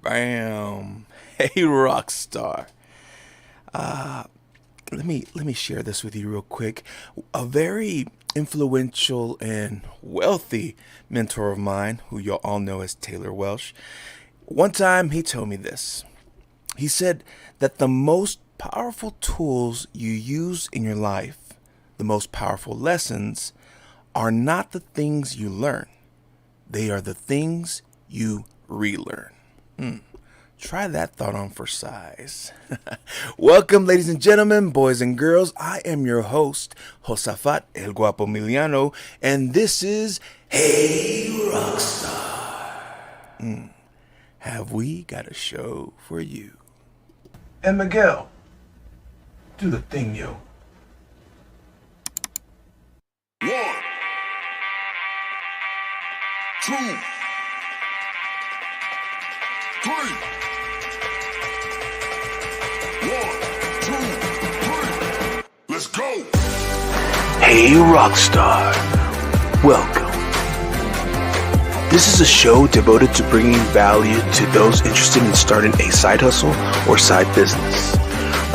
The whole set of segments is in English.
Bam. Hey Rockstar. Let me share this with you real quick. A very influential and wealthy mentor of mine, who you all know as Taylor Welsh, one time he told me this. He said that the most powerful tools you use in your life, the most powerful lessons, are not the things you learn. They are the things you relearn. Try that thought on for size. Welcome, ladies and gentlemen, boys and girls. I am your host, Josafat El Guapo Miliano, and this is Hey Rockstar. Have we got a show for you? And Miguel, do the thing, yo. One, two, three. One, two, three. Let's go. Hey Rockstar, welcome. This is a show devoted to bringing value to those interested in starting a side hustle or side business.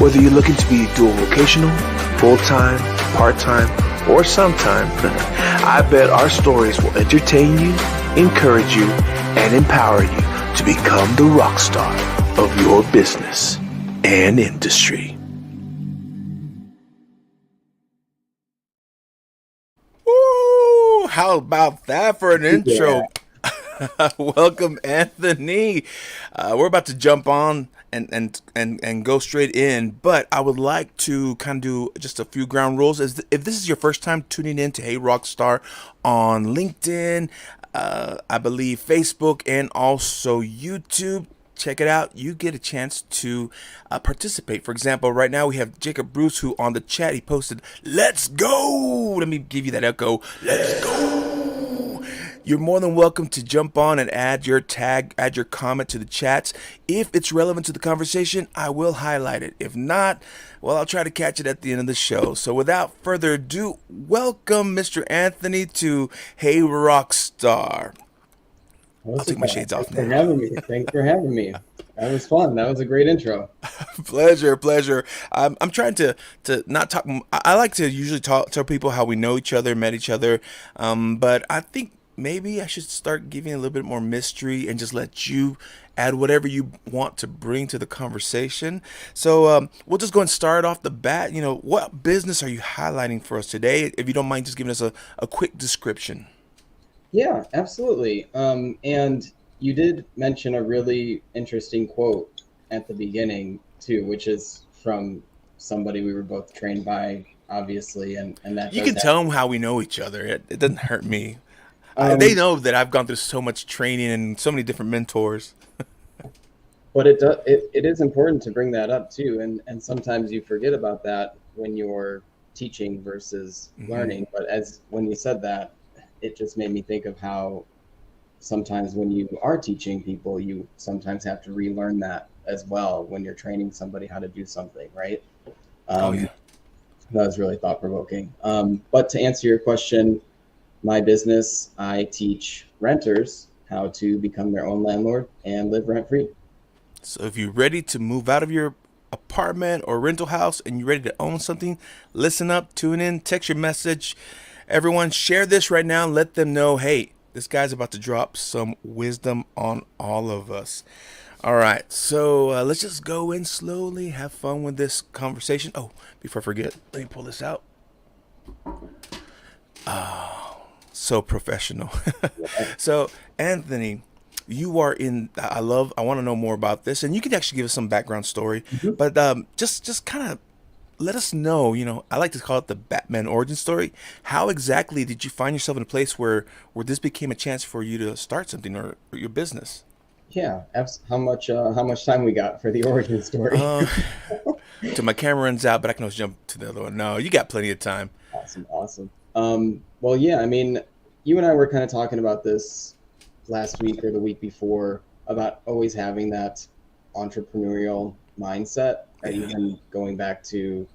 Whether you're looking to be dual vocational, full-time, part-time, or sometime, I bet our stories will entertain you, encourage you, and empower you to become the rock star of your business and industry. Woo! How about that for an intro? Welcome, Anthony. We're about to jump on and go straight in, but I would like to kind of do just a few ground rules. If this is your first time tuning in to Hey Rockstar on LinkedIn, I believe Facebook, and also YouTube, check it out. You get a chance to participate. For example, right now we have Jacob Bruce, who on the chat, he posted, "Let's go." Let me give you that echo. Let's go. You're more than welcome to jump on and add your tag, add your comment to the chats. If it's relevant to the conversation, I will highlight it. If not, well, I'll try to catch it at the end of the show. So without further ado, welcome Mr. Anthony to Hey Rockstar. I'll take my shades off Thanks for now. having me. Thanks for having me. That was fun. That was a great intro. Pleasure. I'm trying to not talk. I like to usually tell people how we know each other, met each other, but I think maybe I should start giving a little bit more mystery and just let you add whatever you want to bring to the conversation. So we'll just go and start off the bat. You know, what business are you highlighting for us today? If you don't mind, just giving us a quick description. Yeah, absolutely. And you did mention a really interesting quote at the beginning too, which is from somebody we were both trained by, obviously, and that You does can have. tell them how we know each other. It doesn't hurt me. They Um, know that I've gone through so much training and so many different mentors. but it is important to bring that up too, and sometimes you forget about that when you're teaching versus Hmm. learning. But as when you said that, it just made me think of how sometimes when you are teaching people, you sometimes have to relearn that as well when you're training somebody how to do something, right? Oh Um, yeah. that was really thought provoking. But to answer your question, my business, I teach renters how to become their own landlord and live rent free. So if you're ready to move out of your apartment or rental house and you're ready to own something, listen up, tune in, text your message. Everyone, share this right now and let them know, hey, this guy's about to drop some wisdom on all of us. All right, so let's just go in slowly, have fun with this conversation. Oh, before I forget, let me pull this out. So professional. So, Anthony, you are in. I want to know more about this, and you can actually give us some background story. Mhm. But just kind of let us know. You know, I like to call it the Batman origin story. How exactly did you find yourself in a place where this became a chance for you to start something or your business? Yeah, how much time we got for the origin story? Uh, till my camera runs out, but I can always jump to the other one. No, you got plenty of time. Awesome. Well, yeah, I mean, you and I were kind of talking about this last week or the week before about always having that entrepreneurial mindset, Yeah. even going back to,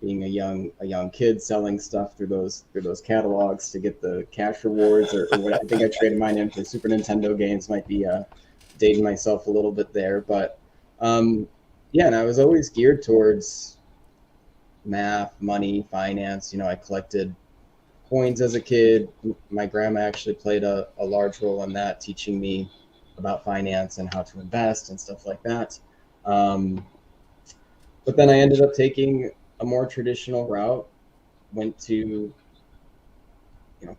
being a young kid selling stuff through those catalogs to get the cash rewards or what. I think I traded mine in for Super Nintendo games. Might be dating myself a little bit there, but yeah, and I was always geared towards math, money, finance. You know, I collected coins as a kid. My grandma actually played a large role in that, teaching me about finance and how to invest and stuff like that. Um, but then I ended up taking a more traditional route, went to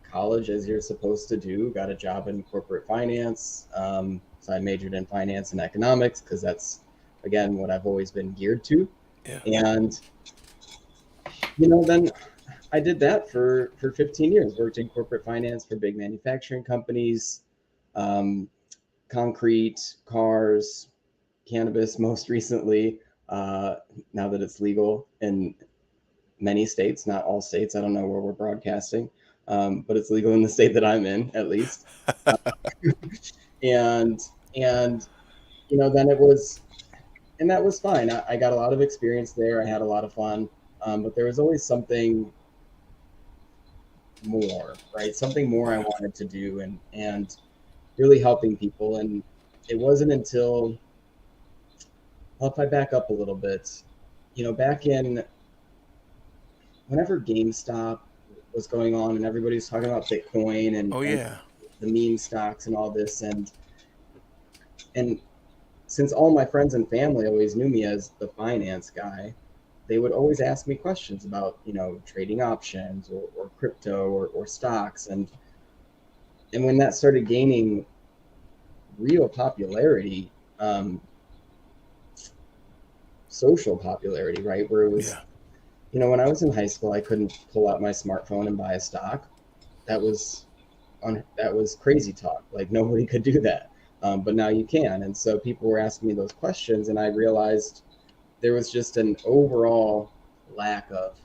college as you're supposed to do, got a job in corporate finance. So I majored in finance and economics because that's, again, what I've always been geared to. Yeah. And, then I did that for 15 years, worked in corporate finance for big manufacturing companies, um, concrete, cars, cannabis, most recently, now that it's legal in many states, not all states. I don't know where we're broadcasting, but it's legal in the state that I'm in, at least. And, and, then it was, and that was fine. I got a lot of experience there. I had a lot of fun. But there was always something more, right? Something more I Yeah. wanted to do and really helping people. And it wasn't until, well, if I back up a little bit, back in whenever GameStop was going on and everybody was talking about Bitcoin Oh and yeah. the meme stocks and all this, and since all my friends and family always knew me as the finance guy, they would always ask me questions about trading options or crypto or stocks, and when that started gaining real popularity, um, social popularity, right, where it was, Yeah. when I was in high school, I couldn't pull out my smartphone and buy a stock. That was that was crazy talk. Like nobody could do that. But now you can. And so people were asking me those questions, and I realized there was just an overall lack of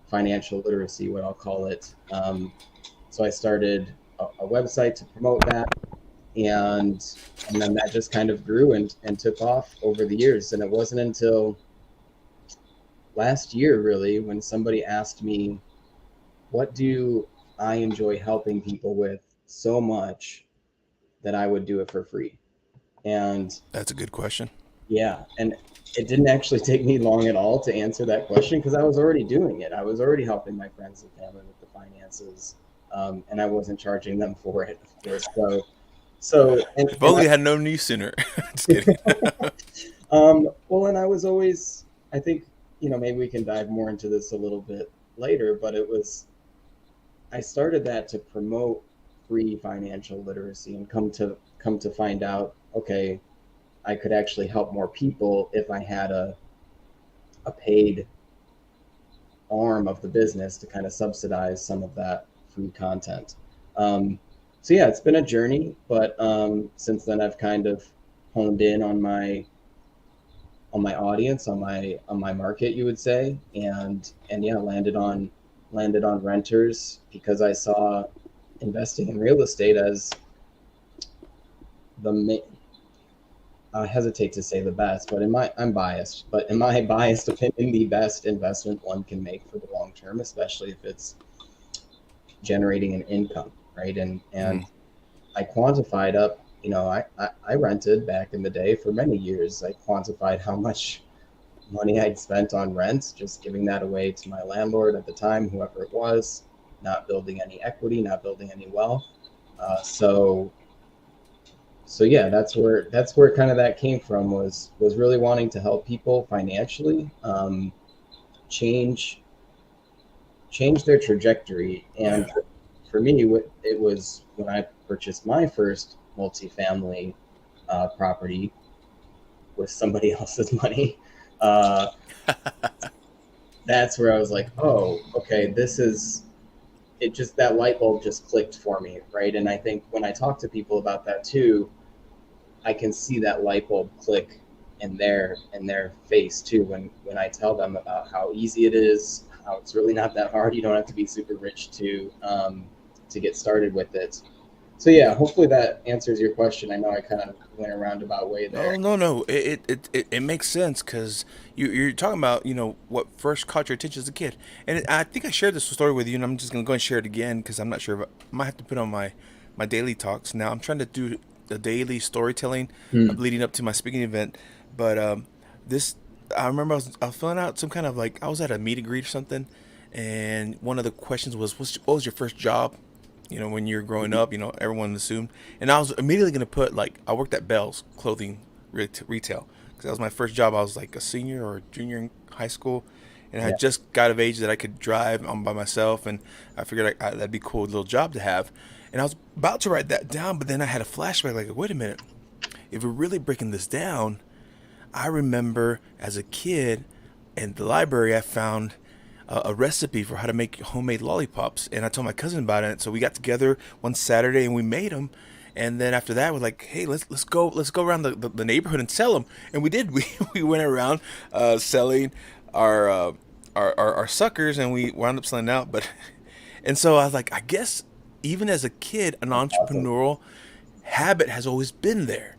financial literacy, what I'll call it. So I started a website to promote that, and then that just kind of grew and took off over the years. And it wasn't until last year, really, when somebody asked me, "What do I enjoy helping people with so much that I would do it for free?" And That's a good question. yeah, and it didn't actually take me long at all to answer that question because I was already doing it. I was already helping my friends and family with the finances, and I wasn't charging them for it, of course. So, If only I had known you sooner. Just kidding. well, and I was always, I think, maybe we can dive more into this a little bit later, but I started that to promote free financial literacy and come to find out, okay, I could actually help more people if I had a paid arm of the business to kind of subsidize some of that free content. Um, so yeah, it's been a journey, but since then I've kind of honed in on my audience, on my market, you would say, and yeah, landed on renters because I saw investing in real estate as the I hesitate to say the best, but I'm biased, but in my biased opinion, the best investment one can make for the long term, especially if it's generating an income, right? And Mhm. I quantified up, I rented back in the day for many years. I quantified how much money I'd spent on rent, just giving that away to my landlord at the time, whoever it was, not building any equity, not building any wealth. So yeah, that's where kind of that came from was really wanting to help people financially, change change their trajectory. And Yeah. for me, it was when I purchased my first multifamily property with somebody else's money. Uh, that's where I was like, oh, okay, this is it. Just that light bulb just clicked for me, right? And I think when I talk to people about that too, I can see that light bulb click in their face too when I tell them about how easy it is, how it's really not that hard. You don't have to be super rich to get started with it. So yeah, hopefully that answers your question. I know I kind of went a roundabout way there. Oh no, no, it makes sense because you're talking about what first caught your attention as a kid, and I think I shared this story with you, and I'm just gonna go and share it again because I'm not sure if I might have to put on my daily talks now. I'm trying to do the daily storytelling Hmm. leading up to my speaking event, but this I remember I was filling out some kind of like I was at a meet and greet or something, and one of the questions was what was your first job? When you're growing up, everyone assumed. And I was immediately going to put, like, I worked at Bell's Clothing Retail. Because that was my first job. I was like a senior or a junior in high school. And I Yeah. had just got of age that I could drive on by myself. And I figured that'd be a cool little job to have. And I was about to write that down, but then I had a flashback like, wait a minute. If we're really breaking this down, I remember as a kid in the library, I found a recipe for how to make homemade lollipops, and I told my cousin about it. So we got together one Saturday and we made them. And then after that, we're like, "Hey, let's go around the neighborhood and sell them." And we did. We went around selling our, our suckers, and we wound up selling out. But and so I was like, I guess even as a kid, an That's awesome. entrepreneurial habit has always been there,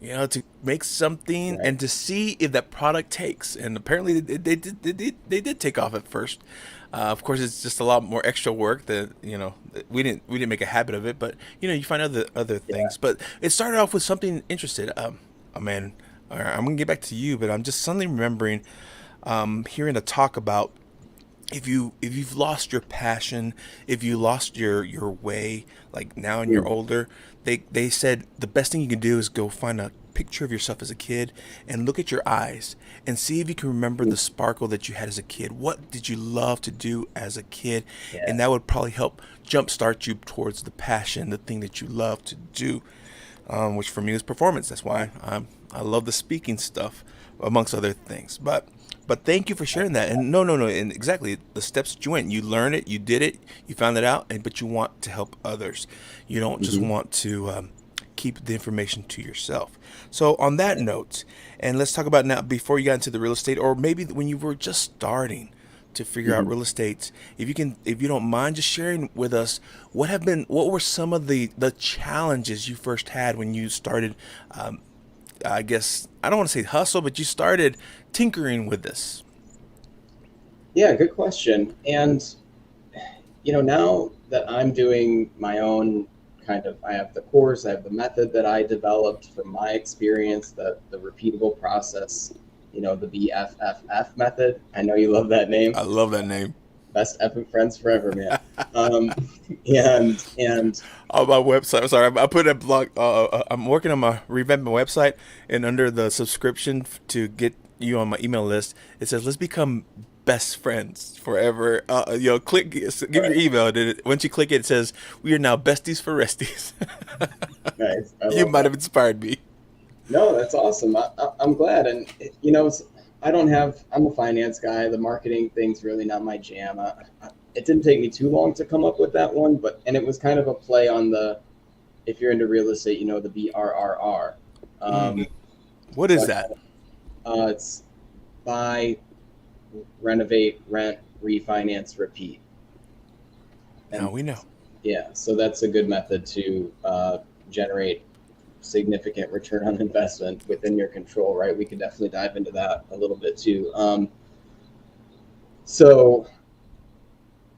to make something Right. and to see if that product takes. And apparently they did take off at first. Of course, it's just a lot more extra work that we didn't make a habit of it, but you find other Yeah. things. But it started off with something interested. Oh man, all right, I'm gonna get back to you, but I'm just suddenly remembering hearing a talk about if you've lost your passion, if you lost your way, like now and you're Hmm. older, they said the best thing you can do is go find a picture of yourself as a kid and look at your eyes and see if you can remember the sparkle that you had as a kid. What did you love to do as a kid? Yeah. And that would probably help jumpstart you towards the passion, the thing that you love to do, which for me is performance. That's why I love the speaking stuff, amongst other things. But thank you for sharing that. And no, no, no, and exactly the steps that you went. You learned it, you did it, you found it out, and but you want to help others. You don't just Hmm. want to keep the information to yourself. So on that note, and let's talk about now before you got into the real estate, or maybe when you were just starting to figure out Hmm. real estate. If you don't mind just sharing with us what were some of the challenges you first had when you started, I guess I don't want to say hustle, but you started tinkering with this. Yeah, good question. And now that I'm doing my own kind of, I have the course, I have the method that I developed from my experience, the repeatable process, the B.F.F.F method. I know you love that name. I love that name. Best effing friends forever, man. Um, and On my website, I'm sorry, I put a blog. I'm working on my revamp my website, and under the subscription to get you on my email list, it says let's become best friends forever. Click, give me your Right, email. And once you click it, it says we are now besties for resties. nice. I You love might that. have inspired me. No, that's awesome. I'm glad. And I don't have. I'm a finance guy. The marketing thing's really not my jam. It didn't take me too long to come up with that one, and it was kind of a play on the, if you're into real estate, the BRRR. Mm, Um, what so is that? it's buy, renovate, rent, refinance, repeat. Now And we know. yeah, so that's a good method to generate significant return on investment within your control, right? We could definitely dive into that a little bit too. So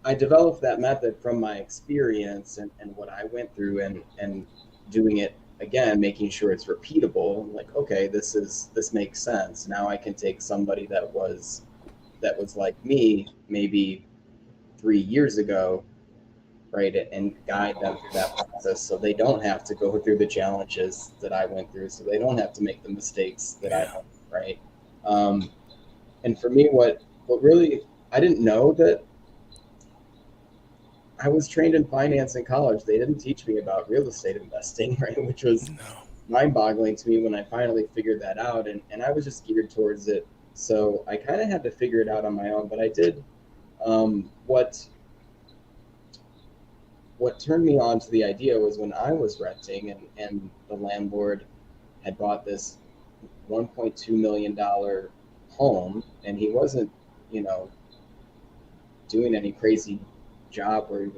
I developed that method from my experience and what I went through, and doing it again, making sure it's repeatable. Like, okay, this makes sense. Now I can take somebody that was like me maybe 3 years ago, right, and guide them through that process so they don't have to go through the challenges that I went through, so they don't have to make the mistakes that I Yeah. have, right? Um, and for me, what really, I didn't know that I was trained in finance in college. They didn't teach me about real estate investing, right? Which was No. mind boggling to me when I finally figured that out. And I was just geared towards it. So I kind of had to figure it out on my own, but I did. What turned me on to the idea was when I was renting, and the landlord had bought this $1.2 million home, and he wasn't, you know, doing any crazy job where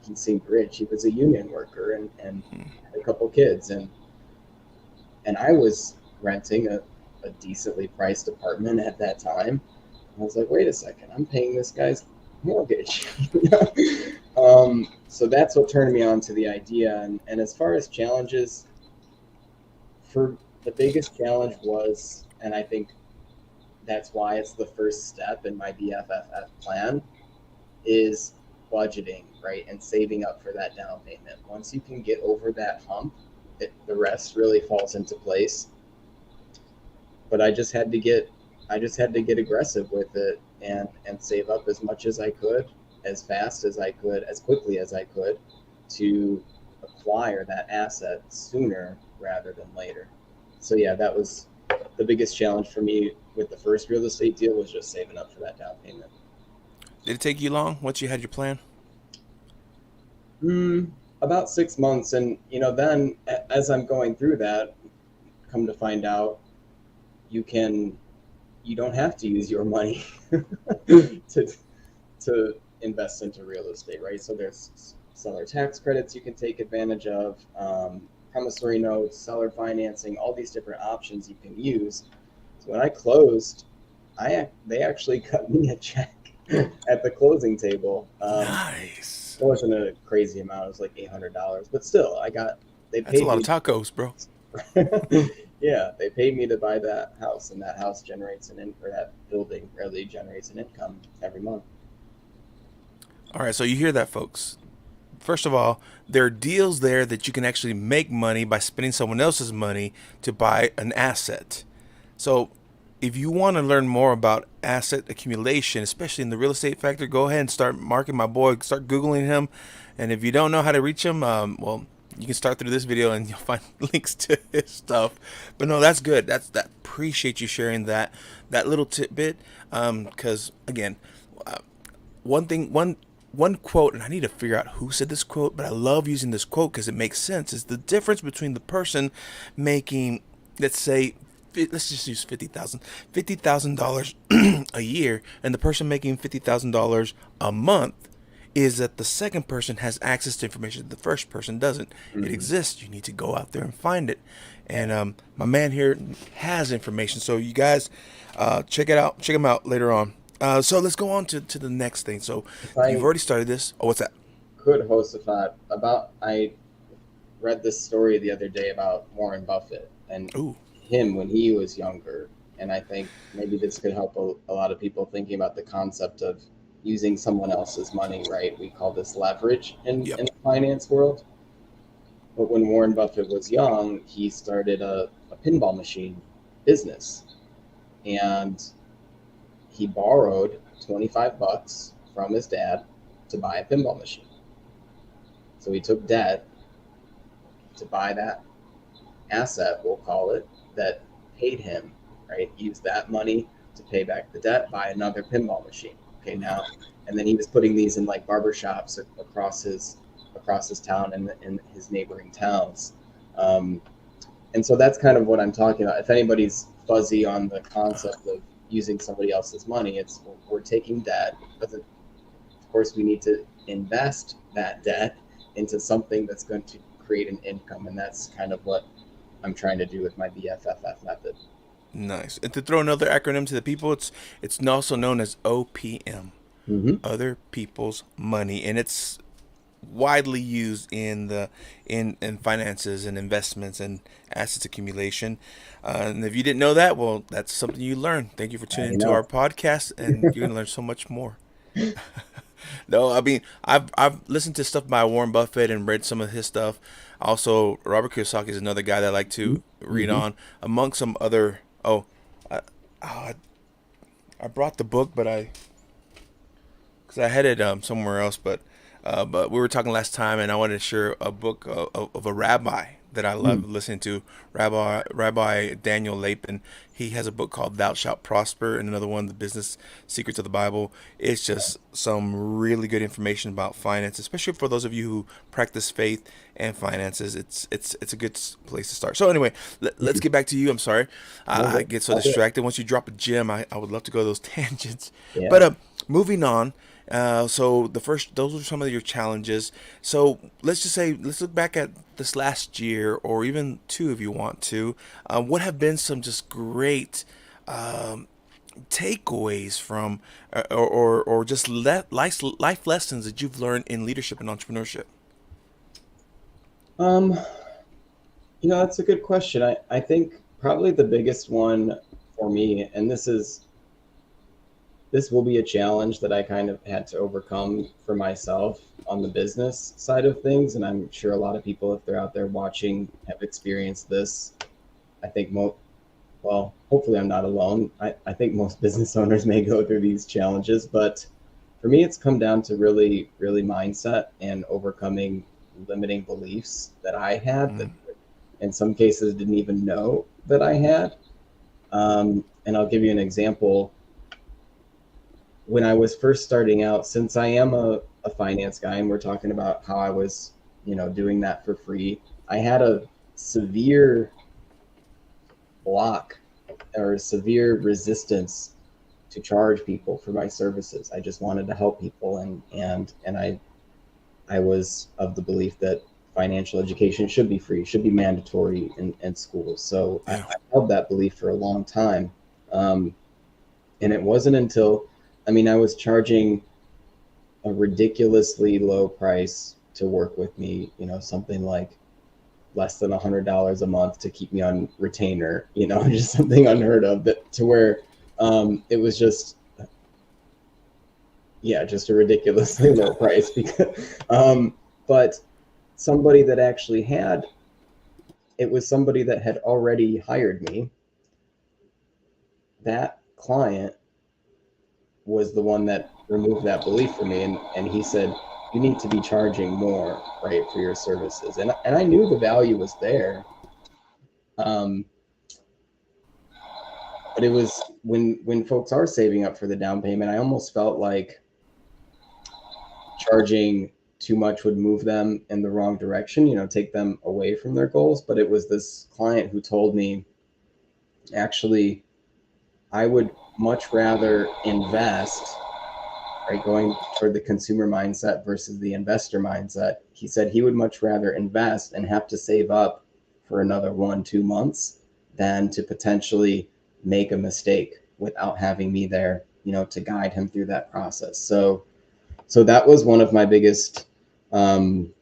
he seemed rich. He was a union worker and had a couple kids, and I was renting a decently priced apartment at that time. I was like, wait a second, I'm paying this guy's mortgage. So that's what turned me on to the idea. And as far as challenges, for the biggest challenge was, and I think that's why it's the first step in my B.F.F.F plan, is budgeting, right? And saving up for that down payment. Once you can get over that hump, the rest really falls into place. But I just had to get aggressive with it and save up as much as I could, as fast as I could, as quickly as I could, to acquire that asset sooner rather than later. So yeah, that was the biggest challenge for me with the first real estate deal, was just saving up for that down payment. Did it take you long once you had your plan? About 6 months, and then as I'm going through that, come to find out, you can you don't have to use your money to to invest into real estate, right? So there's seller tax credits you can take advantage of, promissory notes, seller financing, all these different options you can use. So when I closed, they actually cut me a check at the closing table. Nice. It wasn't a crazy amount; it was like $800, but still, they That's a paid lot me. of tacos, bro. Yeah, they paid me to buy that house, and that house generates or that building really generates an income every month. All right, so you hear that, folks. First of all, there are deals there that you can actually make money by spending someone else's money to buy an asset. So, if you want to learn more about asset accumulation, especially in the real estate factor, go ahead and start marking my boy. Start Googling him. And if you don't know how to reach him, well, you can start through this video and you'll find links to his stuff. But no, that's good. That appreciate you sharing that little tidbit. Because again, one thing, one quote, and I need to figure out who said this quote, but I love using this quote because it makes sense. Is the difference between the person making, let's say, let's just use $50,000 a year, and the person making $50,000 a month, is that the second person has access to information that the first person doesn't. It exists. You need to go out there and find it. And my man here has information. So you guys, check it out. Check him out later on. So let's go on to the next thing. So If you've I already started this. Oh, what's that? could host a thought about, I read this story the other day about Warren Buffett and Ooh, him when he was younger, and I think maybe this could help a lot of people thinking about the concept of using someone else's money, right? We call this leverage yep. in the finance world. But when Warren Buffett was young, he started a pinball machine business, and he borrowed $25 from his dad to buy a pinball machine. So he took debt to buy that asset, we'll call it, that paid him, right? He used that money to pay back the debt, buy another pinball machine. Okay, now, and then he was putting these in like barber shops across his town and in his neighboring towns. And so that's kind of what I'm talking about. If anybody's fuzzy on the concept of using somebody else's money, it's we're taking debt, but of course we need to invest that debt into something that's going to create an income, and that's kind of what I'm trying to do with my B.F.F.F method. Nice. And to throw another acronym to the people, it's also known as OPM, Mm-hmm. other people's money, and it's widely used in finances and investments and assets accumulation. And if you didn't know that, well, that's something you learned. Thank you for tuning I into know. our podcast, and you're gonna learn so much more. No, I mean, I've listened to stuff by Warren Buffett and read some of his stuff. Also, Robert Kiyosaki is another guy that I like to read Mm-hmm. on, among some other. Oh, I, oh, I brought the book, but because I headed somewhere else, but we were talking last time, and I wanted to share a book of a rabbi that I love listening to, Rabbi Daniel Lapin. He has a book called "Thou Shalt Prosper," and another one, "The Business Secrets of the Bible." It's just some really good information about finance, especially for those of you who practice faith and finances. It's a good place to start. So anyway, let's get back to you. I'm sorry, No, I get so all good. distracted. Once you drop a gem, I would love to go those tangents. Yeah. But moving on. So the first, those are some of your challenges. So let's just say, let's look back at this last year, or even two if you want to. What have been some just great takeaways from, or just life lessons that you've learned in leadership and entrepreneurship? Um, that's a good question. I think probably the biggest one for me, and this will be a challenge that I kind of had to overcome for myself on the business side of things, and I'm sure a lot of people, if they're out there watching, have experienced this. I think well, hopefully I'm not alone. I think most business owners may go through these challenges, but for me, it's come down to really, really mindset and overcoming limiting beliefs that I had that Mm, in some cases didn't even know that I had. And I'll give you an example. When I was first starting out, since I am a finance guy and we're talking about how I was, doing that for free, I had a severe block or severe resistance to charge people for my services. I just wanted to help people, and I was of the belief that financial education should be free, should be mandatory in schools. So I yeah. held that belief for a long time. Um, and it wasn't until, I was charging a ridiculously low price to work with me, something like less than $100 a month to keep me on retainer, just something unheard of, that to where it was just, yeah, just a ridiculously low price because, but somebody that actually had, it was somebody that had already hired me. That client was the one that removed that belief for me, and he said, you need to be charging more, right, for your services. And I knew the value was there. Um, but it was when folks are saving up for the down payment, I almost felt like charging too much would move them in the wrong direction, take them away from their goals. But it was this client who told me, actually, I would much rather invest, right, going toward the consumer mindset versus the investor mindset. He said he would much rather invest and have to save up for another 1, 2 months than to potentially make a mistake without having me there, to guide him through that process. So that was one of my biggest um,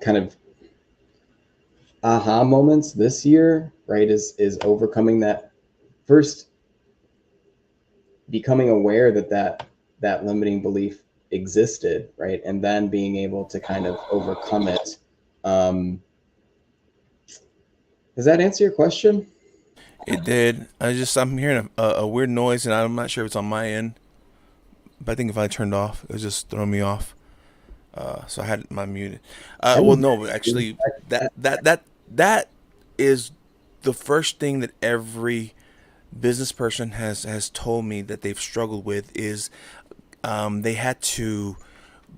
kind of aha moments this year, right? Is overcoming that, first, becoming aware that limiting belief existed, right, and then being able to kind of overcome it. Um, does that answer your question? It did. I'm hearing a weird noise, and I'm not sure if it's on my end, but I think if I turned off, it was just throwing me off. So I had my muted. I Well, didn't no, hear actually, you. that is the first thing that every business person has told me that they've struggled with is they had to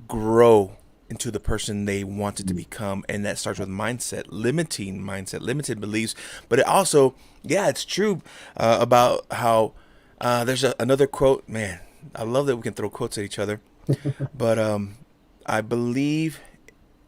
grow into the person they wanted to become, and that starts with mindset, limited beliefs. But it also, yeah, it's true about how there's another quote. Man, I love that we can throw quotes at each other. But I believe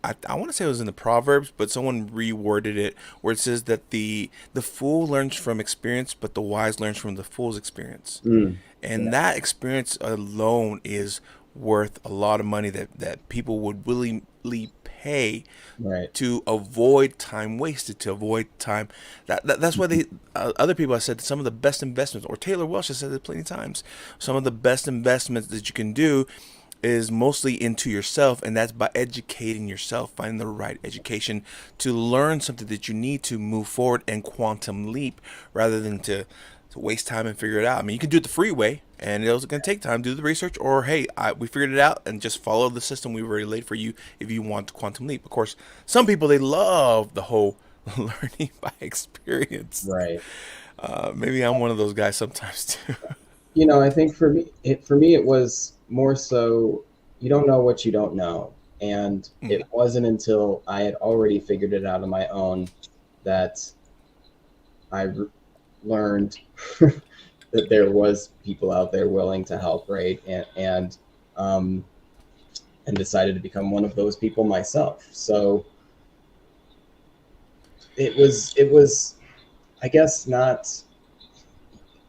I want to say it was in the Proverbs, but someone reworded it where it says that the fool learns from experience, but the wise learns from the fool's experience. Yeah, And that experience alone is worth a lot of money that people would willingly pay right. to avoid time wasted, to avoid time. That's why they other people have said some of the best investments, or Taylor Welsh has said it plenty of times. Some of the best investments that you can do is mostly into yourself, and that's by educating yourself, finding the right education to learn something that you need to move forward and quantum leap, rather than to waste time and figure it out. I mean, you can do it the free way, and it's going to take time, do the research, or hey, we figured it out, and just follow the system we already laid for you if you want to quantum leap. Of course, some people, they love the whole learning by experience. Right. Maybe I'm one of those guys sometimes too. I think for me it was more so, you don't know what you don't know, and it Mm, wasn't until I had already figured it out on my own that I learned that there was people out there willing to help, right? And um, and decided to become one of those people myself. So it was I guess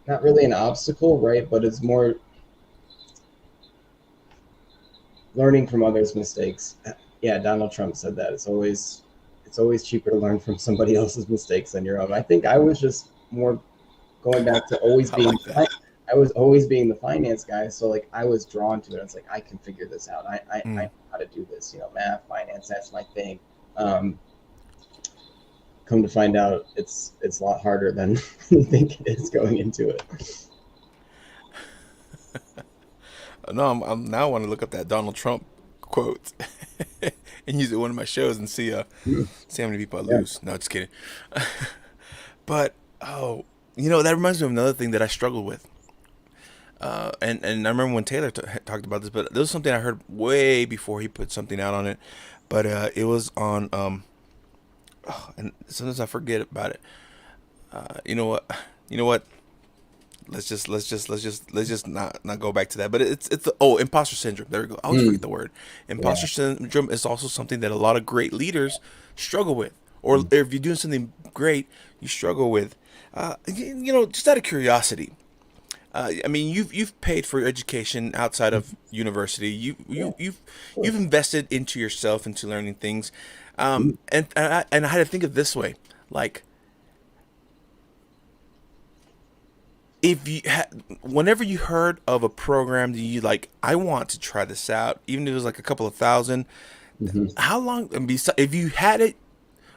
not really an obstacle, right? But it's more learning from others' mistakes. Yeah, Donald Trump said that it's always cheaper to learn from somebody else's mistakes than your own. I think I was just more going back to always I being like that. I was always being the finance guy, so like I was drawn to it. I was like, I can figure this out. I Mm. know how to do this. Math, finance, that's my thing. Um, Come to find out, it's a lot harder than you think it is going into it. No, I'm now I want to look up that Donald Trump quote and use it in one of my shows and see how many people I Yeah. lose. No, just kidding. But oh, that reminds me of another thing that I struggled with. And I remember when Taylor talked about this, but there was something I heard way before he put something out on it. But it was on and sometimes I forget about it. You know what? You know what? Let's just not go back to that. But it's imposter syndrome. There we go. I always Mm, forget the word. yeah. Imposter syndrome is also something that a lot of great leaders struggle with, or if you're doing something great, you struggle with. Just out of curiosity. I mean, you've paid for your education outside of university. You Yeah. you you've Of you've course. invested into yourself, into learning things, Mm, and I had to think of this way, like if whenever you heard of a program that you like, I want to try this out, even if it was like a couple of thousand. mhm. How long? And if you had it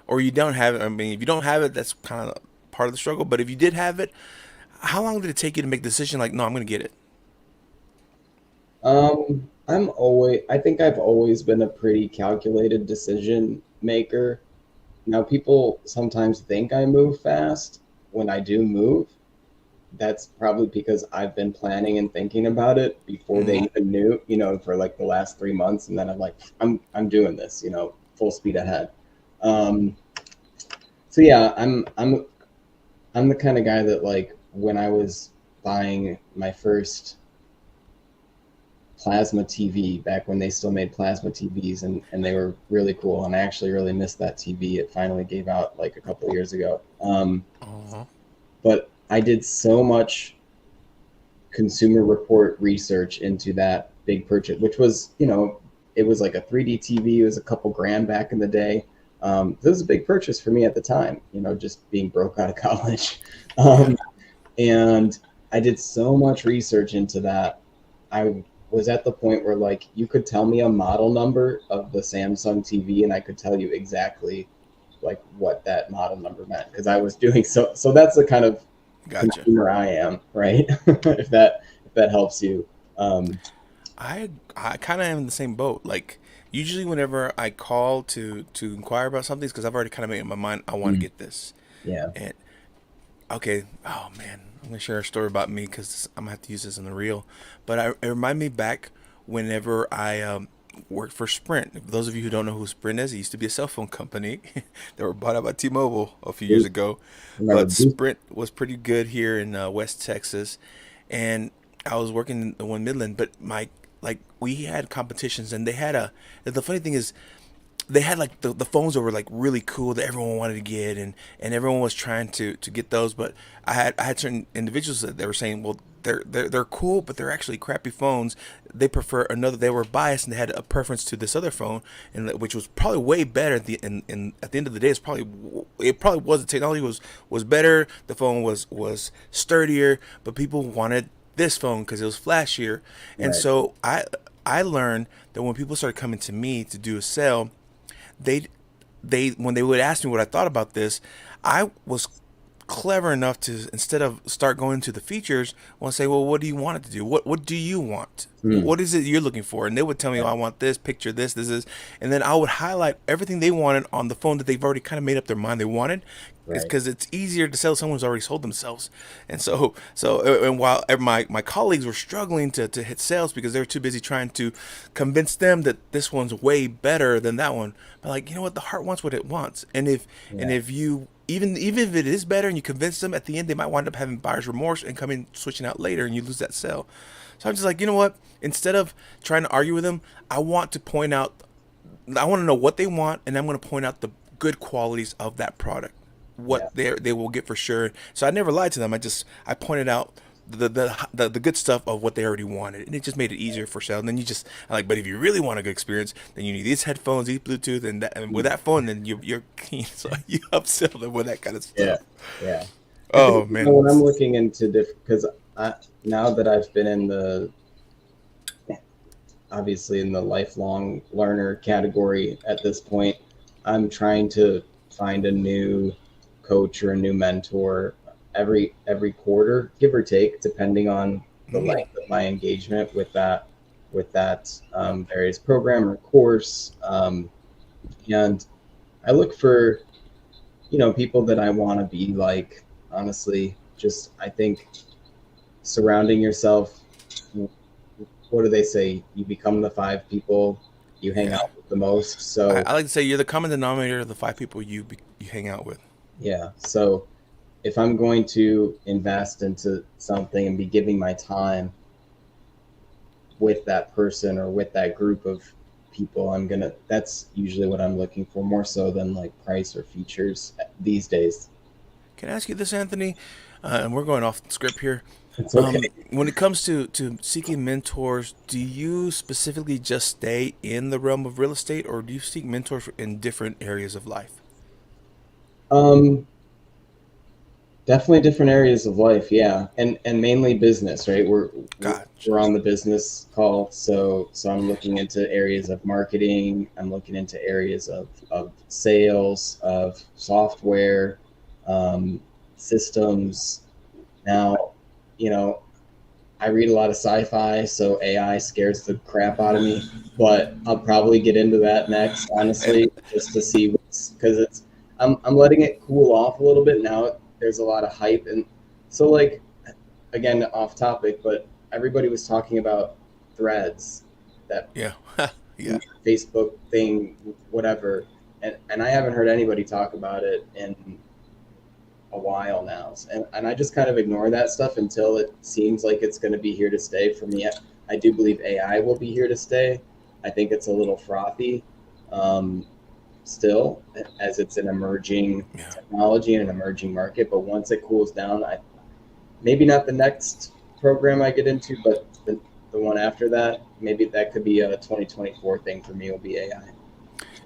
or you don't have it, I mean, if you don't have it, that's kind of part of the struggle. But if you did have it, how long did it take you to make the decision? Like, no, I'm gonna get it. I think I've always been a pretty calculated decision maker. Now, people sometimes think I move fast. When I do move, that's probably because I've been planning and thinking about it before they Mm-hmm. even knew, for like the last 3 months. And then I'm like, I'm doing this, full speed ahead. Um, so yeah, I'm the kind of guy that like when I was buying my first plasma TV back when they still made plasma TVs and they were really cool. And I actually really missed that TV. It finally gave out like a couple of years ago. Uh-huh. But I did so much consumer report research into that big purchase, which was, it was like a 3D TV. It was a couple grand back in the day. This was a big purchase for me at the time, just being broke out of college. Yeah. Um, and I did so much research into that. I was at the point where like you could tell me a model number of the Samsung TV and I could tell you exactly like what that model number meant because I was doing so that's the kind of Gotcha. consumer I am, right? if that helps you. Um, I kind of am in the same boat. Like usually, whenever I call to inquire about something, because I've already kind of made in my mind, I want to mm, get this. yeah. And okay, oh man, I'm gonna share a story about me because I'm gonna have to use this in the reel. But it reminded me back whenever I worked for Sprint. If those of you who don't know who Sprint is, it used to be a cell phone company. They were bought out by T-Mobile a few years Boost, ago. remember But Boost? Sprint was pretty good here in West Texas, and I was working in the one Midland. But we had competitions, and they had a. The funny thing is, they had like the phones that were like really cool that everyone wanted to get, and everyone was trying to get those. But I had certain individuals that they were saying, well, they're cool, but they're actually crappy phones. They prefer another. They were biased and they had a preference to this other phone, and which was probably way better. At the end of the day, it probably was, the technology was better. The phone was sturdier, but people wanted this phone because it was flashier. And Right, so I learned that when people started coming to me to do a sale, they they when they would ask me what I thought about this, I was clever enough to, instead of start going to the features, I want to say, well, what do you want it to do? What do you want? mm, What is it you're looking for? And they would tell me, oh, I right, want this picture, this is, and then I would highlight everything they wanted on the phone that they've already kind of made up their mind they wanted. It's right, because it's easier to sell someone who's already sold themselves. And and while my colleagues were struggling to hit sales because they were too busy trying to convince them that this one's way better than that one, but like, you know what, the heart wants what it wants. yeah, If you, even if it is better and you convince them, at the end they might wind up having buyer's remorse and coming switching out later, and you lose that sale. So I'm just like, you know what? Instead of trying to argue with them, I want to point out, I want to know what they want, and I'm going to point out the good qualities of that product, what Yeah. they will get for sure. So I never lied to them. I pointed out the good stuff of what they already wanted, and it just made it easier for sale. And then I like, but if you really want a good experience, then you need these headphones, these Bluetooth, and with Mm. that phone, then you're keen. So you upsell them with that kind of Yeah. stuff. Yeah. I think Oh man, when I'm looking into different, because now that I've been in the obviously in the lifelong learner category at this point, I'm trying to find a new coach or a new mentor every quarter, give or take, depending on the mm, length of my engagement with that various program or course. And I look for people that I want to be like. Honestly, just I think surrounding yourself, what do they say? You become the five people you hang yeah. out with the most. I, So, I like to say you're the common denominator of the five people you hang out with. yeah. So, if I'm going to invest into something and be giving my time with that person or with that group of people, that's usually what I'm looking for more so than like price or features these days. Can I ask you this, Anthony? And we're going off script here. It's okay. When it comes to seeking mentors, do you specifically just stay in the realm of real estate, or do you seek mentors in different areas of life? Um, Definitely different areas of life, yeah, and mainly business, right? We're Gotcha. on the business call, so I'm looking into areas of marketing. I'm looking into areas of sales, of software, um, systems. Now, you know, I read a lot of sci-fi, so AI scares the crap out of me. But I'll probably get into that next, And honestly, just to see what's because I'm letting it cool off a little bit now. There's a lot of hype, and so like again off topic, but everybody was talking about threads, that yeah, yeah, Facebook thing, whatever, and I haven't heard anybody talk about it in a while now. And I just kind of ignore that stuff until it seems like it's going to be here to stay for me. I do believe AI will be here to stay. I think it's a little frothy um, still, as it's an emerging yeah. technology and an emerging market. But once it cools down, maybe not the next program I get into, but the one after that, maybe that could be a 2024 thing for me, will be AI.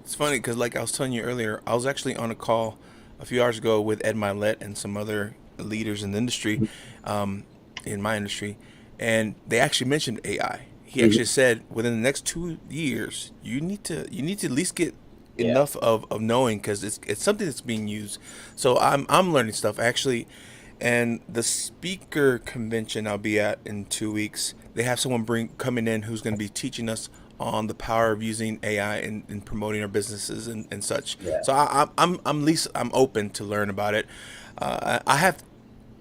It's funny because, like I was telling you earlier, I was actually on a call a few hours ago with Ed Milet and some other leaders in the industry, um, in my industry, and they actually mentioned AI. He Mhm. actually said within the next 2 years, you need to at least get Yeah. enough of knowing because it's something that's being used. So I'm learning stuff actually, and the speaker convention I'll be at in 2 weeks, they have someone bring coming in who's going to be teaching us on the power of using AI in promoting our businesses and such. Yeah. So I'm at least I'm open to learn about it. I have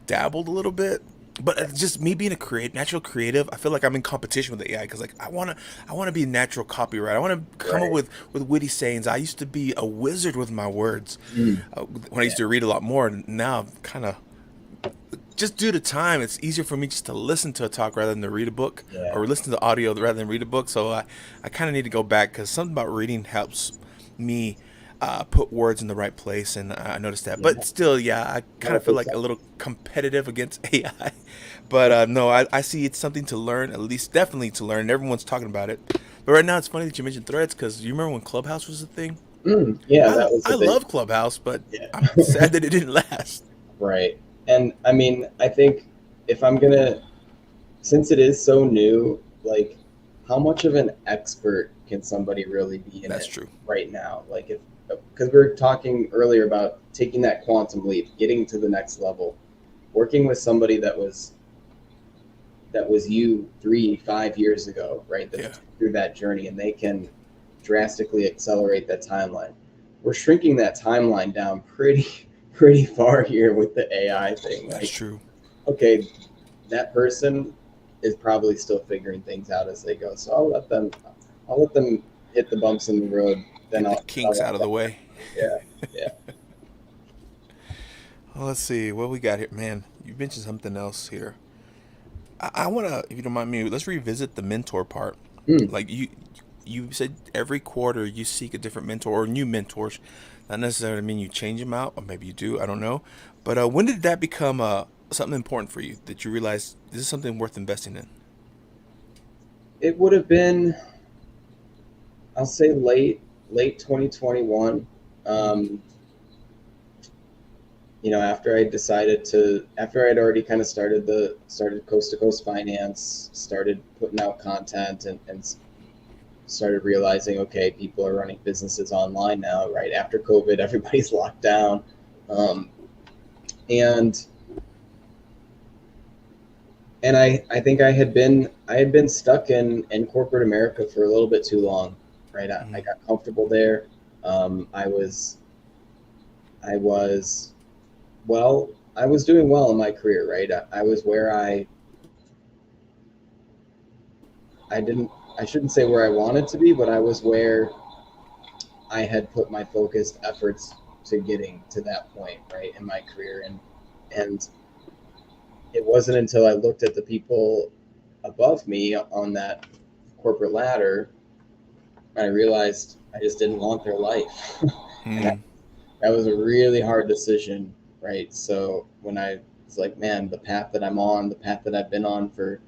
dabbled a little bit, but it's just me being a natural creative. I feel like I'm in competition with the AI because like I want to be a natural copywriter. I want to come up Right. with witty sayings. I used to be a wizard with my words Mm. when I used to read a lot more. Now I'm kind of just due to time, it's easier for me just to listen to a talk rather than to read a book, Yeah. or listen to the audio rather than read a book. So I kind of need to go back because something about reading helps me put words in the right place, and I noticed that. But Yeah. still, yeah, I kind of feel like 100%. a little competitive against AI. But no, I see it's something to learn, at least definitely to learn. Everyone's talking about it. But right now, it's funny that you mentioned Threads because you remember when Clubhouse was a thing. Yeah, I that was a I big love Clubhouse, but yeah. I'm sad that it didn't last. Right. And I mean, I think if I'm gonna, since it is so new, like, how much of an expert can somebody really be in That's it true. right now? Like, if because we were talking earlier about taking that quantum leap, getting to the next level, working with somebody that was you 3, 5 years ago, right? That Yeah, took you through that journey, and they can drastically accelerate that timeline. We're shrinking that timeline down pretty far here with the AI thing. that's Like, true. okay, that person is probably still figuring things out as they go. So I'll let them hit the bumps in the road. Then Get the I'll kinks out let of the them. way. Yeah, yeah. Well, let's see what we got here. Man, you mentioned something else here. I want to, if you don't mind me, let's revisit the mentor part. Mm. Like you said every quarter you seek a different mentor or new mentors. Not necessarily mean you change them out, or maybe you do. I don't know. But when did that become something important for you that you realized this is something worth investing in? It would have been, I'll say late 2021. Mm, Um, after I decided to, after I'd already kind of started Coast to Coast Finance, started putting out content, and started realizing, okay, people are running businesses online now, right? After COVID, everybody's locked down. Um, and and I think I had been stuck in corporate America for a little bit too long, right? I mm, got comfortable there. I was well, I was doing well in my career, right? I was where I didn't I shouldn't say where I wanted to be, but I was where I had put my focused efforts to getting to that point, right, in my career. And it wasn't until I looked at the people above me on that corporate ladder I realized I just didn't want their life. And mm. that was a really hard decision, right? So when I was like, man, the path that I'm on, the path that I've been on for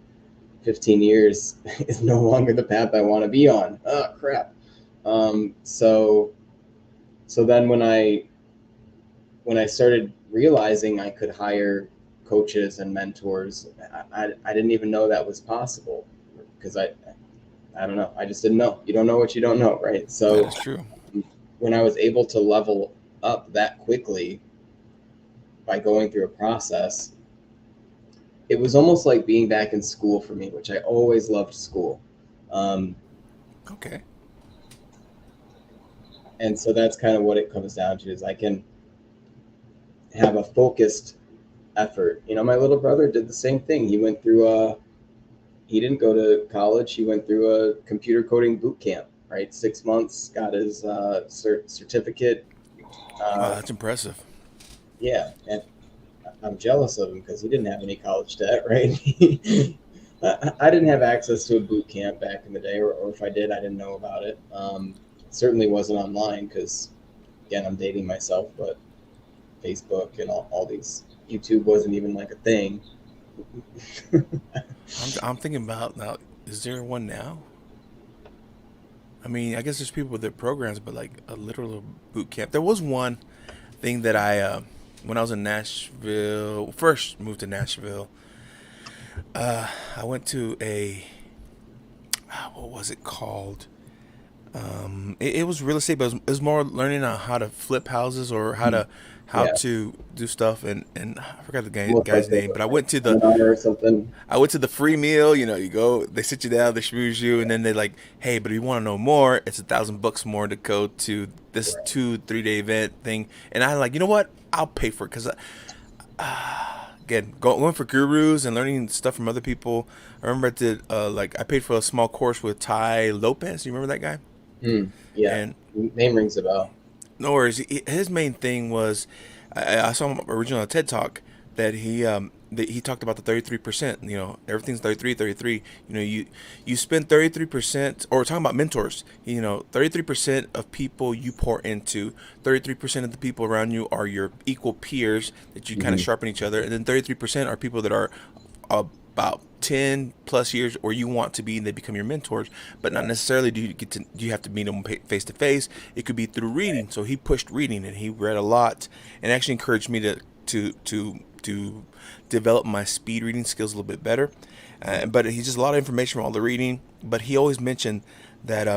15 years is no longer the path I want to be on. Oh, crap. So then when I started realizing I could hire coaches and mentors, I didn't even know that was possible because I don't know. I just didn't know. You don't know what you don't know, right? That So is true. when I was able to level up that quickly by going through a process, it was almost like being back in school for me, which I always loved school. Um, Okay. and so that's kind of what it comes down to is I can have a focused effort. My little brother did the same thing. He didn't go to college. He went through a computer coding boot camp, right? 6 months, got his certificate. Wow, Uh, that's impressive. yeah, and I'm jealous of him because he didn't have any college debt, right? I didn't have access to a boot camp back in the day, or if I did, I didn't know about it. It certainly wasn't online because, again, I'm dating myself, but Facebook and all these, YouTube wasn't even like a thing. I'm thinking about now. Is there one now? I mean, I guess there's people with their programs, but like a literal boot camp. There was one thing that when I was in Nashville, first moved to Nashville, I went to what was it called? It was real estate, but it was more learning on how to flip houses or how Yeah, to do stuff. And I forgot the almost like guy's name, but a the seminar or something. I went to the free meal. You know, you go, they sit you down, they schmooze you, and then they like, hey, but if you want to know more, it's $1,000 more to go to this Right. 2-3 day event thing. And I like, you know what? I'll pay for it because again, going for gurus and learning stuff from other people. I remember I did I paid for a small course with Ty Lopez. You remember that guy? Yeah, And name rings a bell. no worries. His main thing was, I saw him originally on TED Talk that he talked about the 33%. You know, everything's 33, 33. You know, you spend 33%, or we're talking about mentors. You know, 33% of people you pour into, 33% of the people around you are your equal peers that you kind of Hmm. sharpen each other, and then 33% are people that are about 10 plus years or you want to be and they become your mentors, but not Yeah, necessarily do you have to meet them face to face. It could be through reading. So he pushed reading and he read a lot and actually encouraged me to develop my speed reading skills a little bit better. But he's just a lot of information from all the reading, but he always mentioned that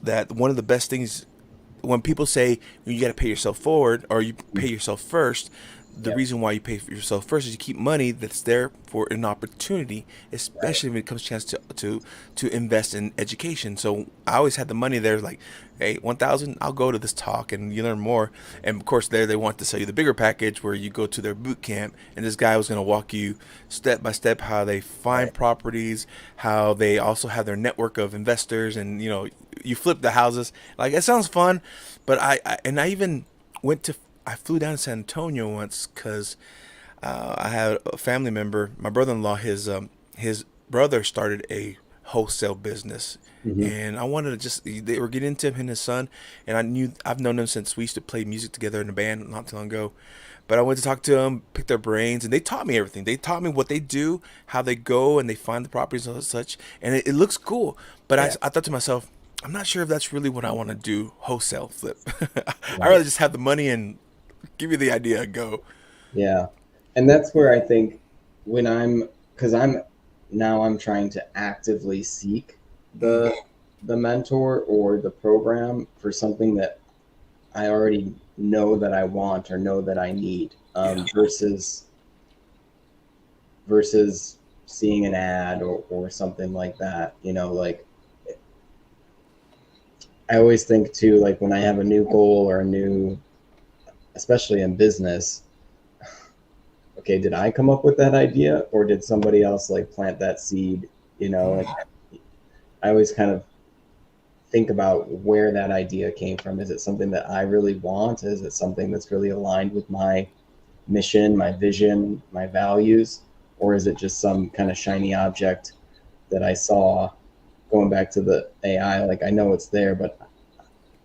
that one of the best things when people say you got to pay yourself forward or you pay yourself first, the yeah, reason why you pay for yourself first is you keep money that's there for an opportunity, right, especially when it comes to chance to invest in education. So I always had the money there, like, hey, 1,000, I'll go to this talk and you learn more. And of course, there they want to sell you the bigger package where you go to their boot camp, and this guy was going to walk you step by step how they find right. properties, how they also have their network of investors, and you flip the houses. Like it sounds fun, but I even went to I flew down to San Antonio once because I had a family member, my brother-in-law. his brother started a wholesale business, Hmm. and I wanted to just they were getting into him and his son, and I've known them since we used to play music together in a band not too long ago. But I went to talk to them, pick their brains, and they taught me everything. They taught me what they do, how they go, and they find the properties and such. And it looks cool. But Yeah. I thought to myself, I'm not sure if that's really what I want to do. Wholesale flip. I Right. rather just have the money and give you the idea and go. Yeah. And that's where I think when because I'm trying to actively seek Mm, the mentor or the program for something that I already know that I want or know that I need, yeah. versus seeing an ad or something like that. Like I always think too, like when I have a new goal or a new, especially in business, okay, did I come up with that idea or did somebody else like plant that seed? Like I always kind of think about where that idea came from. Is it something that I really want? Is it something that's really aligned with my mission, my vision, my values? Or is it just some kind of shiny object that I saw going back to the AI? Like I know it's there, but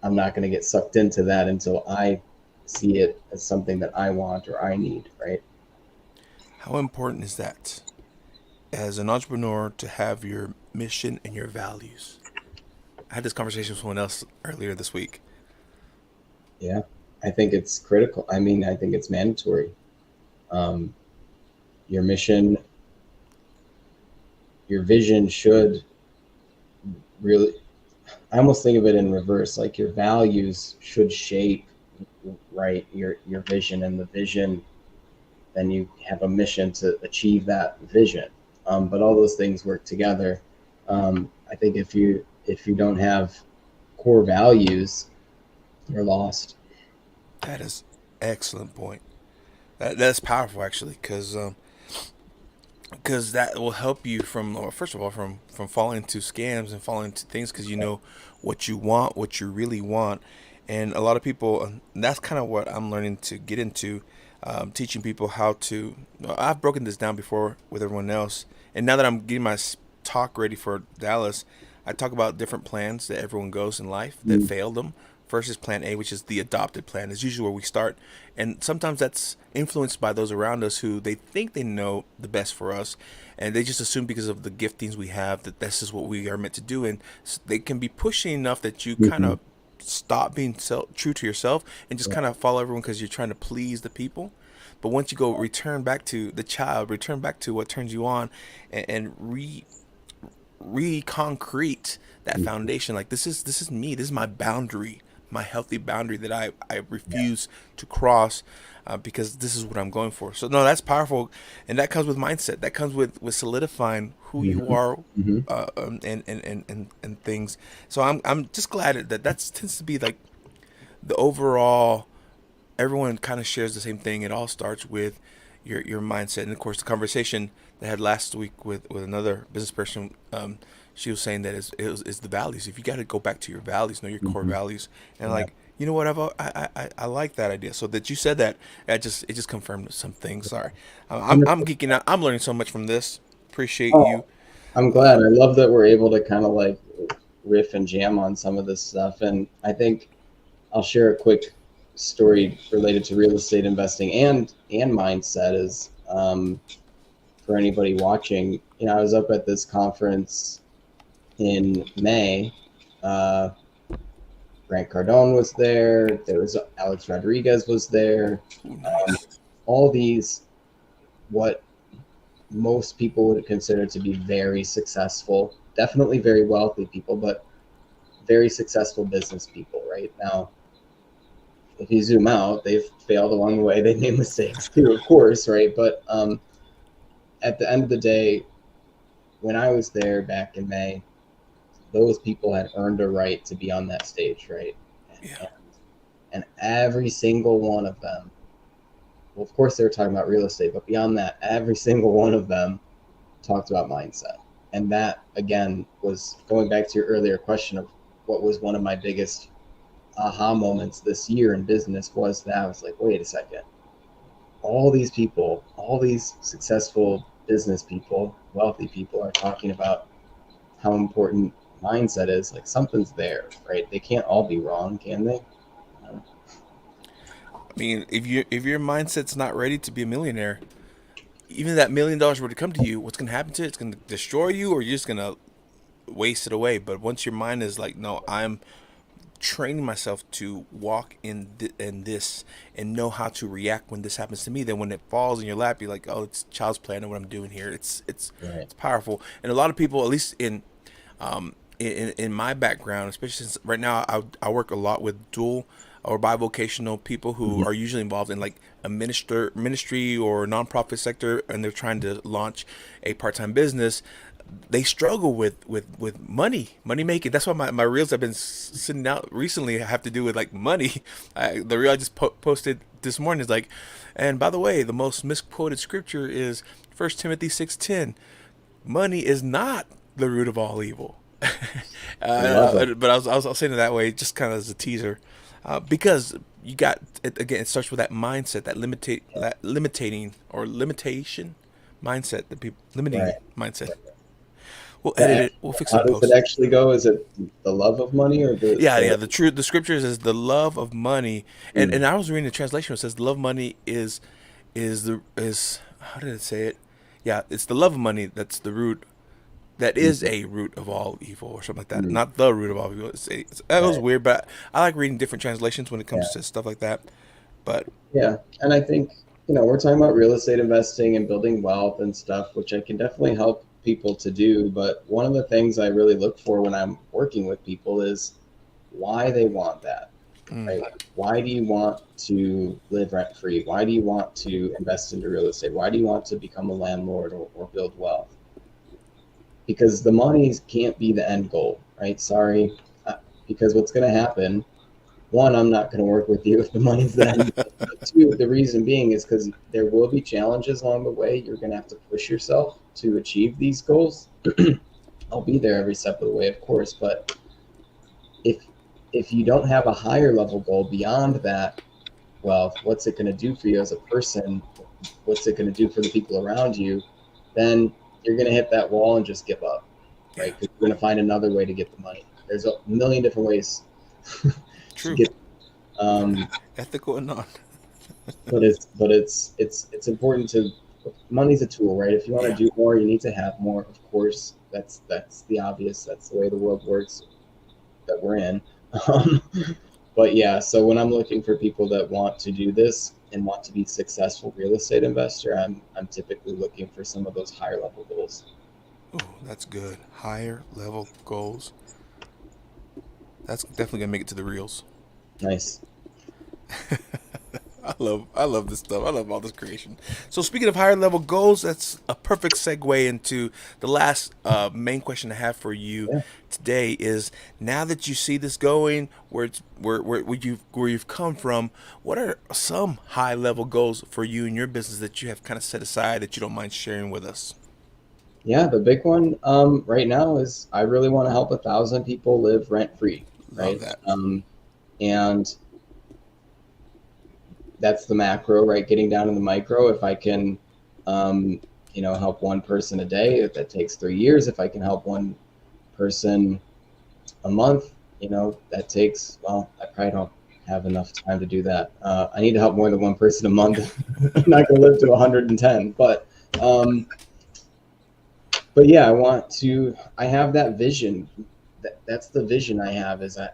I'm not going to get sucked into that until I see it as something that I want or I need, right? How important is that as an entrepreneur to have your mission and your values? I had this conversation with someone else earlier this week. Yeah, I think it's critical. I mean, I think it's mandatory. Um, your mission, your vision should really, I almost think of it in reverse. Like your values should shape, right, your vision, and the vision, then you have a mission to achieve that vision. But all those things work together. I think if you don't have core values, you're lost. That is excellent point. That's powerful actually, because that will help you from, or first of all, from falling into scams and falling into things, because you know what you want, what you really want. And a lot of people, and that's kind of what I'm learning to get into, teaching people how to, I've broken this down before with everyone else, and now that I'm getting my talk ready for Dallas, I talk about different plans that everyone goes in life that Mm. failed them versus plan A, which is the adopted plan. Is usually where we start. And sometimes that's influenced by those around us who they think they know the best for us. And they just assume because of the giftings we have that this is what we are meant to do. And they can be pushing enough that you kind Mhm. of stop being true to yourself and just Yeah. kind of follow everyone because you're trying to please the people. But once you go return back to the child, return back to what turns you on, and re-concrete that Mhm. foundation, like this is me, this is my boundary, my healthy boundary that I Yeah. refuse to cross, because this is what I'm going for. So no, that's powerful. And that comes with mindset, that comes with solidifying who you Mhm. are, Mhm. and things. So I'm just glad that tends to be like the overall, everyone kind of shares the same thing. It all starts with your mindset, and of course, the conversation that I had last week with another business person. She was saying that is the values. If you got to go back to your values, know your core Mhm. values, and Yeah. like, you know what, I like that idea. So that you said that, it just confirmed some things. Sorry, I'm geeking out. I'm learning so much from this. Appreciate you. Oh, I'm glad. I love that we're able to kind of like riff and jam on some of this stuff. And I think I'll share a quick story related to real estate investing and mindset is for anybody watching. I was up at this conference in May. Uh, Grant Cardone was there. There was Alex Rodriguez was there. Ooh, Um, nice. all these what most people would consider to be very successful, definitely very wealthy people, but very successful business people. Right now, if you zoom out, they've failed along the way. They've made mistakes too, of course, right? But at the end of the day, when I was there back in May, those people had earned a right to be on that stage, right? Yeah. And, and every single one of them, well, of course, they were talking about real estate, but beyond that, every single one of them talked about mindset. And that, again, was going back to your earlier question of what was one of my biggest aha moments this year in business was that I was like, wait a second, all these people, all these successful business people, wealthy people are talking about how important mindset is, like something's there, right? They can't all be wrong, can they? I mean, if your mindset's not ready to be a millionaire, even that $1 million were to come to you, what's gonna happen to it? It's gonna destroy you, or you're just gonna waste it away. But once your mind is like, no, I'm training myself to walk in this and know how to react when this happens to me. Then when it falls in your lap, you're like, oh, it's child's play. I know what I'm doing here. Right. It's powerful. And a lot of people, at least in my background, especially since right now I work a lot with dual or bivocational people who Mhm. are usually involved in like a ministry or nonprofit sector, and they're trying to launch a part-time business. They struggle with money making. That's why my reels I've been sending out recently have to do with like money. The reel I just posted this morning is like, and by the way, the most misquoted scripture is 1 Timothy 6:10. Money is not the root of all evil. I love it. But I was saying it that way just kind of as a teaser, because you got it again. It starts with that mindset, that limiting or limitation mindset, the people limiting Right. mindset. We'll edit That, it. We'll fix it how in does it post. actually go? Is it the love of money or Yeah. the The truth, the scriptures is the love of money, and mm, I was reading the translation. It says the love of money is how did it say it? Yeah, it's the love of money that's the root. That is mm, a root of all evil, or something like that. mm, Not the root of all evil. That was right? weird, but I like reading different translations when it Yeah. comes to stuff like that. But Yeah. And I think, we're talking about real estate investing and building wealth and stuff, which I can definitely help people to do. But one of the things I really look for when I'm working with people is why they want that, mm, right? Why do you want to live rent free? Why do you want to invest into real estate? Why do you want to become a landlord or build wealth? Because the money can't be the end goal, right? Sorry. Because what's going to happen, one, I'm not going to work with you if the money's the end goal. But two, the reason being is because there will be challenges along the way. You're going to have to push yourself to achieve these goals. I'll be there every step of the way, of course, but if if you don't have a higher level goal beyond that, well, what's it going to do for you as a person? What's it going to do for the people around you? Then you're going to hit that wall and just give up, yeah, right? Because you're going to find another way to get the money. There's a million different ways to true, get, um, ethical and not. but it's important to. Money's a tool, right? If you want to Yeah, do more, you need to have more. Of course, that's the obvious. That's the way the world works that we're in. Um, but yeah, so when I'm looking for people that want to do this and want to be successful real estate investor, I'm typically looking for some of those higher level goals. oh, that's good. Higher level goals. That's definitely gonna make it to the reels. Nice. I love this stuff. I love all this creation. So speaking of higher level goals, that's a perfect segue into the last main question I have for you Yeah. today. Is now that you see this going, where you've come from, what are some high level goals for you and your business that you have kind of set aside that you don't mind sharing with us? Yeah, the big one right now is I really want to help 1,000 people live rent free, Love right? that. And that's the macro, right? Getting down to the micro. If I can, help one person a day, if that takes 3 years, if I can help one person a month, that takes, well, I probably don't have enough time to do that. I need to help more than one person a month. I'm not going to live to 110, but yeah, I have that vision. That's the vision I have is a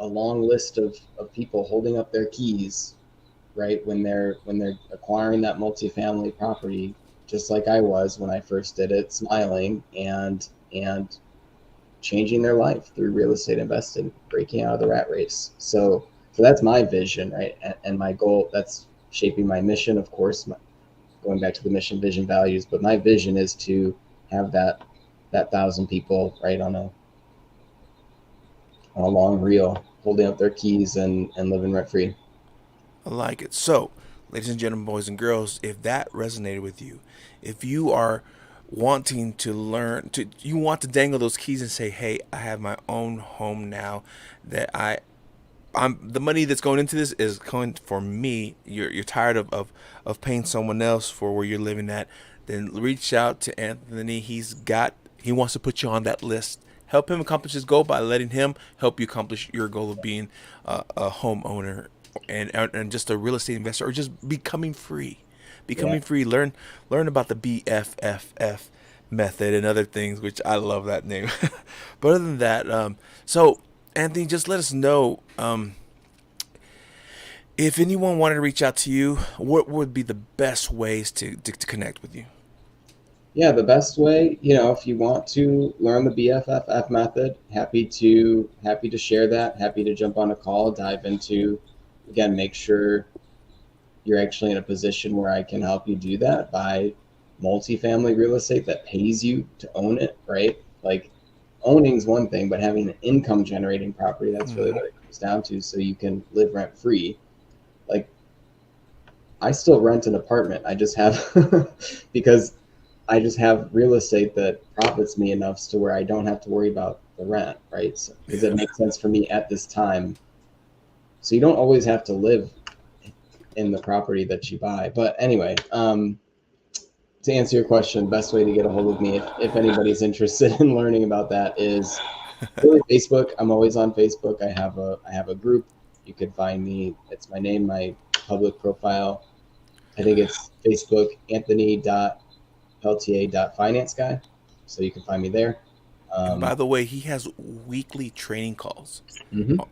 long list of people holding up their keys, right? When they're acquiring that multifamily property, just like I was when I first did it, smiling and changing their life through real estate investing, breaking out of the rat race. So that's my vision, right? And my goal. That's shaping my mission, of course. Going back to the mission, vision, values. But my vision is to have that 1,000 people right on a long reel, holding up their keys and living rent free. I like it. So, ladies and gentlemen, boys and girls, if that resonated with you, if you are wanting to learn to you want to dangle those keys and say, "Hey, I have my own home now that I'm the money that's going into this is going for me." You're tired of paying someone else for where you're living at. then reach out to Anthony. He wants to put you on that list. Help him accomplish his goal by letting him help you accomplish your goal of being a homeowner and just a real estate investor, or just becoming free. Yeah. Becoming free. Learn about the B.F.F.F method and other things, which I love that name. But other than that, so Anthony, just let us know if anyone wanted to reach out to you, what would be the best ways to connect with you? Yeah, the best way, if you want to learn the B.F.F.F method, happy to share that. Happy to jump on a call, dive into, again, make sure you're actually in a position where I can help you do that, by multifamily real estate that pays you to own it, right? Like, owning is one thing, but having an income generating property, that's really Mm-hmm. what it comes down to, so you can live rent free. Like, I still rent an apartment. I just have because I just have real estate that profits me enough to where I don't have to worry about the rent, right? So, because it Yeah. makes sense for me at this time. So you don't always have to live in the property that you buy. But anyway, to answer your question, best way to get a hold of me, if anybody's interested in learning about that, is really Facebook. I'm always on Facebook. I have a group. You could find me. It's my name, my public profile. I think it's Facebook, Anthony.Peltier.finance guy. So you can find me there. And by Um, the way, he has weekly training calls, mhm.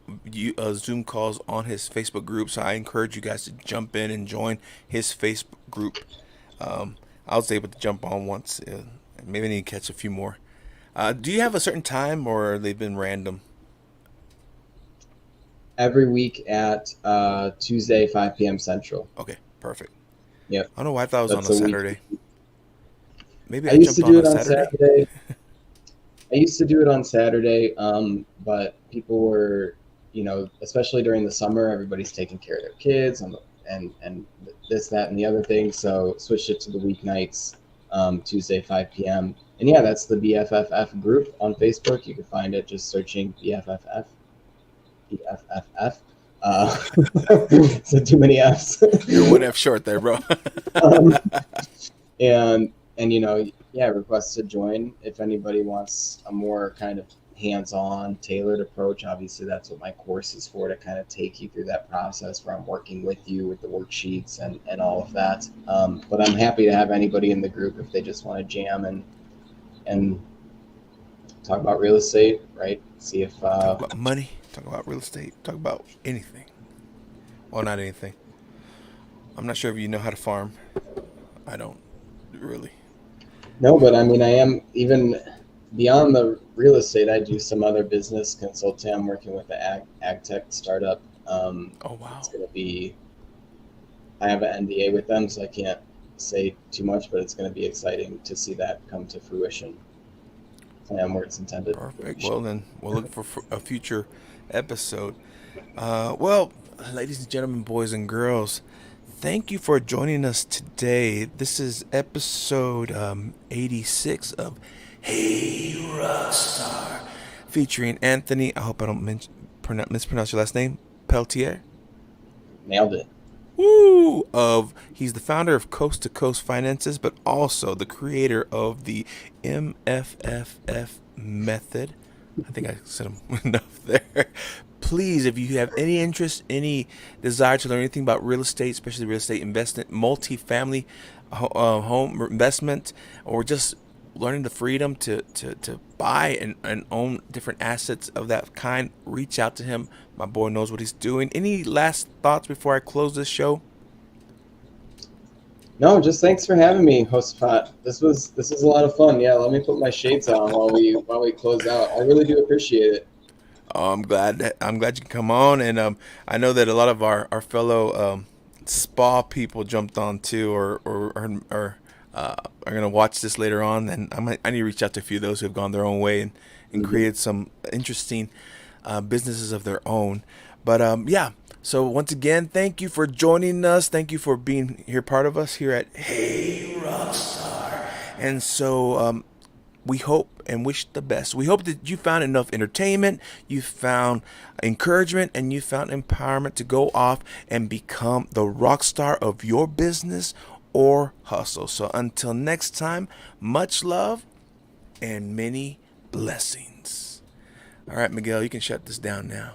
Zoom calls on his Facebook group. So I encourage you guys to jump in and join his Facebook group. Um, I was able to jump on once. Maybe I need to catch a few more. Do you have a certain time, or they've been random? Every week at Tuesday, 5 p.m. Central. Okay, perfect. Yep, I don't know why I thought it was on that's a a week. Saturday. Maybe I I used to jumped do on a it on Saturday. Saturday. I used to do it on Saturday, but people were, especially during the summer, everybody's taking care of their kids and this, that, and the other thing. So switched it to the weeknights, Tuesday, 5 p.m. And yeah, that's the B.F.F.F group on Facebook. You can find it just searching B.F.F.F. B.F.F.F. Uh, so too many F's. You're one F short there, bro. um, and yeah, request to join if anybody wants a more kind of hands-on tailored approach. Obviously, that's what my course is for, to kind of take you through that process where I'm working with you with the worksheets and all of that. But I'm happy to have anybody in the group if they just want to jam and talk about real estate, right? See if Talk about money. Talk about real estate. Talk about anything. Well, not anything. I'm not sure if you know how to farm. I don't really. no, but I mean, I am even beyond the real estate. I do some other business consulting. I'm working with the ag tech startup. Oh It's wow. going to be, I have an NDA with them, so I can't say too much, but it's going to be exciting to see that come to fruition. I am where it's intended. Perfect. Well, then we'll look for a future episode. Well, ladies and gentlemen, boys and girls, thank you for joining us today. This is episode 86 of Hey Rockstar, featuring Anthony. I hope I don't mispronounce your last name, Peltier. Nailed it. Woo! He's the founder of Coast to Coast Finances, but also the creator of the MFFF method. I think I said enough there. Please, if you have any interest, any desire to learn anything about real estate, especially real estate investment, multifamily home investment, or just learning the freedom to buy and own different assets of that kind, reach out to him. My boy knows what he's doing. Any last thoughts before I close this show? No, just thanks for having me, host Pat. This was a lot of fun. Yeah, let me put my shades on while we close out. I really do appreciate it. Oh, I'm glad you can come on, and I know that a lot of our fellow spa people jumped on too, or are gonna watch this later on, and I need to reach out to a few of those who have gone their own way and Mhm. created some interesting businesses of their own. But yeah. So once again, thank you for joining us. Thank you for being here, part of us here at Hey Rockstar. And so we hope and wish the best. We hope that you found enough entertainment, you found encouragement, and you found empowerment to go off and become the rock star of your business or hustle. So until next time, much love and many blessings. All right, Miguel, you can shut this down now.